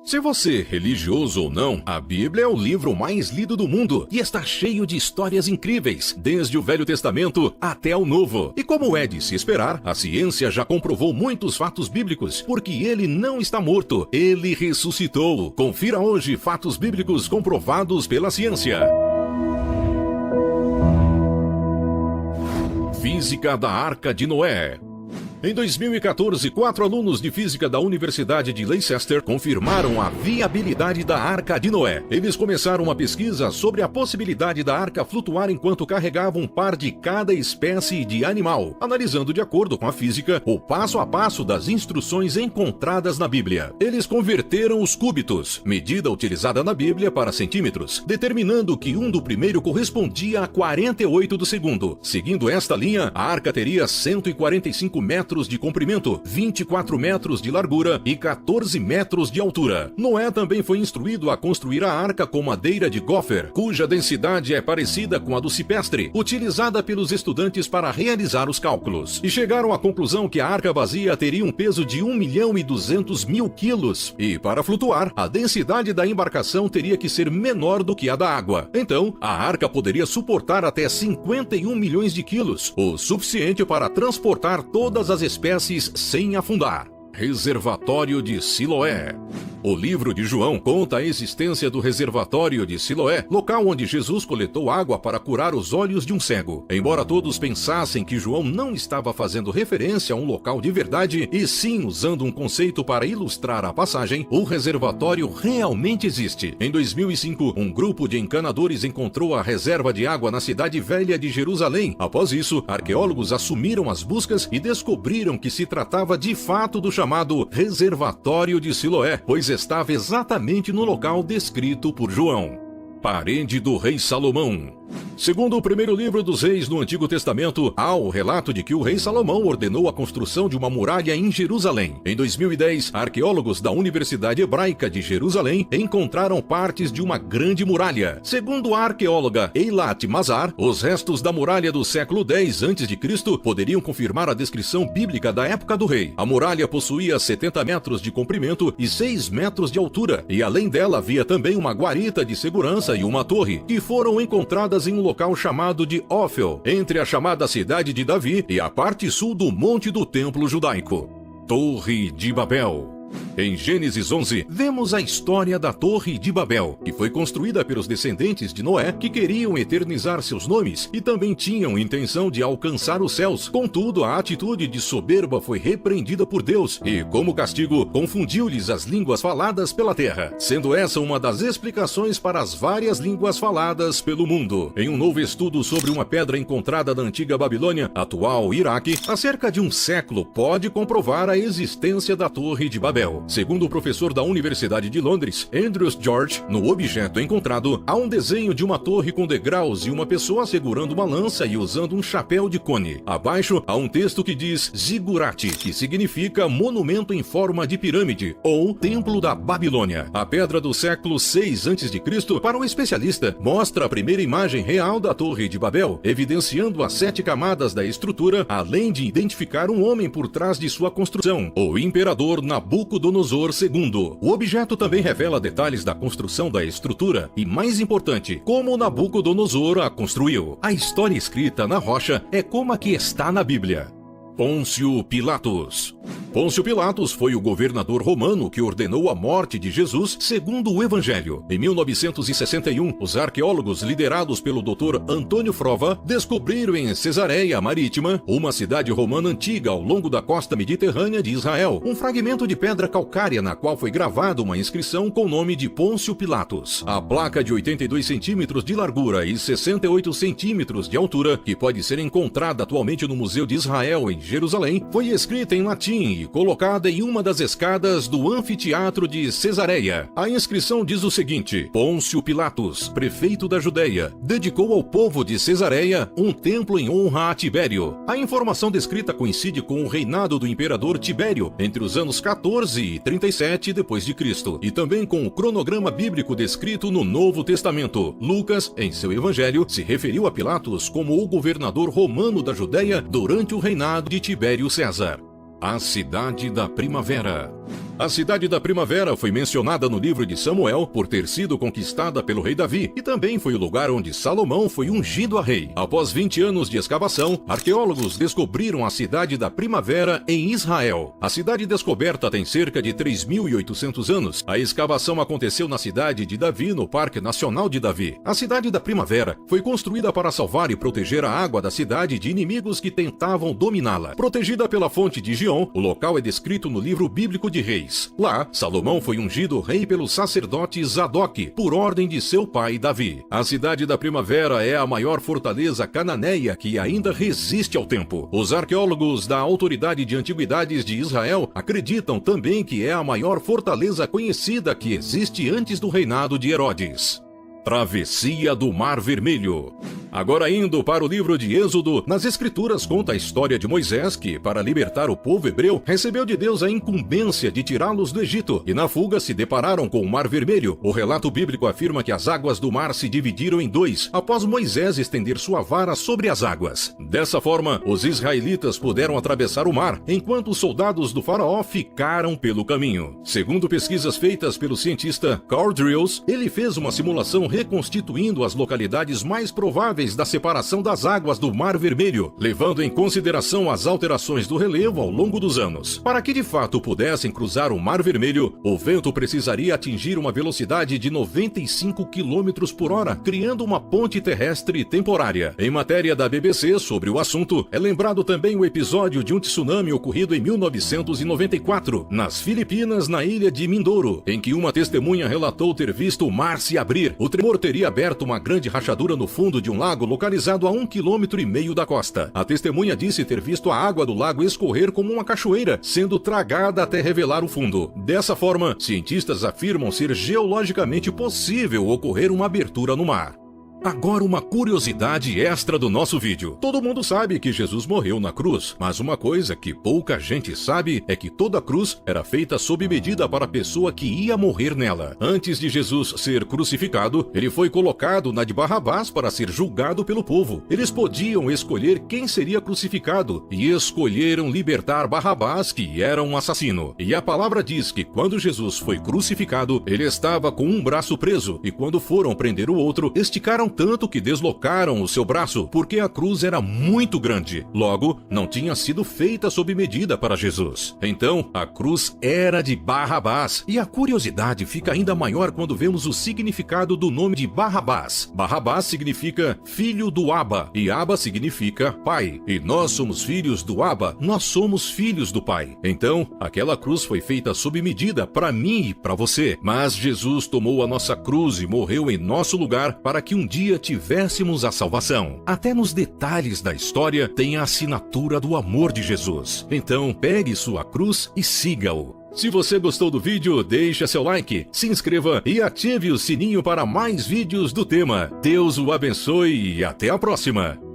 Se você é religioso ou não, a Bíblia é o livro mais lido do mundo e está cheio de histórias incríveis, desde o Velho Testamento até o Novo. E como é de se esperar, a ciência já comprovou muitos fatos bíblicos, porque ele não está morto, ele ressuscitou. Confira hoje fatos bíblicos comprovados pela ciência. Física da Arca de Noé. Em 2014, 4 alunos de física da Universidade de Leicester confirmaram a viabilidade da Arca de Noé. Eles começaram uma pesquisa sobre a possibilidade da arca flutuar enquanto carregava um par de cada espécie de animal, analisando de acordo com a física o passo a passo das instruções encontradas na Bíblia. Eles converteram os cúbitos, medida utilizada na Bíblia, para centímetros, determinando que um do primeiro correspondia a 48 do segundo. Seguindo esta linha, a arca teria 145 metros de comprimento, 24 metros de largura e 14 metros de altura. Noé também foi instruído a construir a arca com madeira de gopher, cuja densidade é parecida com a do cipestre, utilizada pelos estudantes para realizar os cálculos. E chegaram à conclusão que a arca vazia teria um peso de 1.200.000 quilos. E para flutuar, a densidade da embarcação teria que ser menor do que a da água. Então, a arca poderia suportar até 51 milhões de quilos, o suficiente para transportar todas as espécies sem afundar. Reservatório de Siloé. O livro de João conta a existência do reservatório de Siloé, local onde Jesus coletou água para curar os olhos de um cego. Embora todos pensassem que João não estava fazendo referência a um local de verdade, e sim usando um conceito para ilustrar a passagem, o reservatório realmente existe. Em 2005, um grupo de encanadores encontrou a reserva de água na cidade velha de Jerusalém. Após isso, arqueólogos assumiram as buscas e descobriram que se tratava de fato do chamado Reservatório de Siloé, pois estava exatamente no local descrito por João. Parede do rei Salomão. Segundo o primeiro livro dos reis no Antigo Testamento, há o relato de que o rei Salomão ordenou a construção de uma muralha em Jerusalém. Em 2010, arqueólogos da Universidade Hebraica de Jerusalém encontraram partes de uma grande muralha. Segundo a arqueóloga Eilat Mazar, os restos da muralha do século X a.C. poderiam confirmar a descrição bíblica da época do rei. A muralha possuía 70 metros de comprimento e 6 metros de altura, e além dela havia também uma guarita de segurança e uma torre, que foram encontradas em um local chamado de Ófel, entre a chamada cidade de Davi e a parte sul do Monte do Templo Judaico. Torre de Babel. Em Gênesis 11, vemos a história da Torre de Babel, que foi construída pelos descendentes de Noé, que queriam eternizar seus nomes e também tinham intenção de alcançar os céus. Contudo, a atitude de soberba foi repreendida por Deus e, como castigo, confundiu-lhes as línguas faladas pela terra, sendo essa uma das explicações para as várias línguas faladas pelo mundo. Em um novo estudo sobre uma pedra encontrada na antiga Babilônia, atual Iraque, há cerca de um século, pode comprovar a existência da Torre de Babel. Segundo o professor da Universidade de Londres, Andrews George, no objeto encontrado, há um desenho de uma torre com degraus e uma pessoa segurando uma lança e usando um chapéu de cone. Abaixo, há um texto que diz Zigurate, que significa monumento em forma de pirâmide, ou Templo da Babilônia. A pedra do século VI a.C., para o especialista, mostra a primeira imagem real da Torre de Babel, evidenciando as 7 camadas da estrutura, além de identificar um homem por trás de sua construção, o imperador Nabucodonosor II. O objeto também revela detalhes da construção da estrutura e, mais importante, como Nabucodonosor a construiu. A história escrita na rocha é como a que está na Bíblia. Pôncio Pilatos. Pôncio Pilatos foi o governador romano que ordenou a morte de Jesus segundo o Evangelho. Em 1961, os arqueólogos liderados pelo Dr. Antônio Frova descobriram em Cesareia Marítima, uma cidade romana antiga ao longo da costa mediterrânea de Israel, um fragmento de pedra calcária na qual foi gravada uma inscrição com o nome de Pôncio Pilatos. A placa de 82 centímetros de largura e 68 centímetros de altura, que pode ser encontrada atualmente no Museu de Israel em Jerusalém, foi escrita em latim e colocada em uma das escadas do anfiteatro de Cesareia. A inscrição diz o seguinte: Pôncio Pilatos, prefeito da Judeia, dedicou ao povo de Cesareia um templo em honra a Tibério. A informação descrita coincide com o reinado do imperador Tibério entre os anos 14 e 37 d.C. e também com o cronograma bíblico descrito no Novo Testamento. Lucas, em seu evangelho, se referiu a Pilatos como o governador romano da Judeia durante o reinado de Tibério César. A Cidade da Primavera. A cidade da Primavera foi mencionada no livro de Samuel por ter sido conquistada pelo rei Davi e também foi o lugar onde Salomão foi ungido a rei. Após 20 anos de escavação, arqueólogos descobriram a cidade da Primavera em Israel. A cidade descoberta tem cerca de 3.800 anos. A escavação aconteceu na cidade de Davi, no Parque Nacional de Davi. A cidade da Primavera foi construída para salvar e proteger a água da cidade de inimigos que tentavam dominá-la. Protegida pela fonte de Gion, o local é descrito no livro bíblico de Reis. Lá, Salomão foi ungido rei pelo sacerdote Zadok, por ordem de seu pai Davi. A cidade da Primavera é a maior fortaleza cananeia que ainda resiste ao tempo. Os arqueólogos da Autoridade de Antiguidades de Israel acreditam também que é a maior fortaleza conhecida que existe antes do reinado de Herodes. Travessia do Mar Vermelho. Agora indo para o livro de Êxodo, nas Escrituras conta a história de Moisés que, para libertar o povo hebreu, recebeu de Deus a incumbência de tirá-los do Egito, e na fuga se depararam com o Mar Vermelho. O relato bíblico afirma que as águas do mar se dividiram em dois, após Moisés estender sua vara sobre as águas. Dessa forma, os israelitas puderam atravessar o mar, enquanto os soldados do faraó ficaram pelo caminho. Segundo pesquisas feitas pelo cientista Carl Drills, ele fez uma simulação reconstituindo as localidades mais prováveis da separação das águas do Mar Vermelho, levando em consideração as alterações do relevo ao longo dos anos. Para que de fato pudessem cruzar o Mar Vermelho, o vento precisaria atingir uma velocidade de 95 km por hora, criando uma ponte terrestre temporária. Em matéria da BBC sobre o assunto, é lembrado também o episódio de um tsunami ocorrido em 1994, nas Filipinas, na ilha de Mindoro, em que uma testemunha relatou ter visto o mar se abrir. O tremor teria aberto uma grande rachadura no fundo de um lago localizado a 1,5 km da costa. A testemunha disse ter visto a água do lago escorrer como uma cachoeira, sendo tragada até revelar o fundo. Dessa forma, cientistas afirmam ser geologicamente possível ocorrer uma abertura no mar. Agora uma curiosidade extra do nosso vídeo. Todo mundo sabe que Jesus morreu na cruz, mas uma coisa que pouca gente sabe é que toda cruz era feita sob medida para a pessoa que ia morrer nela. Antes de Jesus ser crucificado, ele foi colocado na de Barrabás para ser julgado pelo povo. Eles podiam escolher quem seria crucificado e escolheram libertar Barrabás, que era um assassino. E a palavra diz que quando Jesus foi crucificado, ele estava com um braço preso, e quando foram prender o outro, esticaram tanto que deslocaram o seu braço, porque a cruz era muito grande. Logo, não tinha sido feita sob medida para Jesus. Então, a cruz era de Barrabás. E a curiosidade fica ainda maior quando vemos o significado do nome de Barrabás. Barrabás significa filho do Abba, e Abba significa pai. E nós somos filhos do Abba, nós somos filhos do pai. Então, aquela cruz foi feita sob medida para mim e para você. Mas Jesus tomou a nossa cruz e morreu em nosso lugar para que um dia tivéssemos a salvação. Até nos detalhes da história tem a assinatura do amor de Jesus. Então pegue sua cruz e siga-o. Se você gostou do vídeo, deixe seu like, se inscreva e ative o sininho para mais vídeos do tema. Deus o abençoe e até a próxima!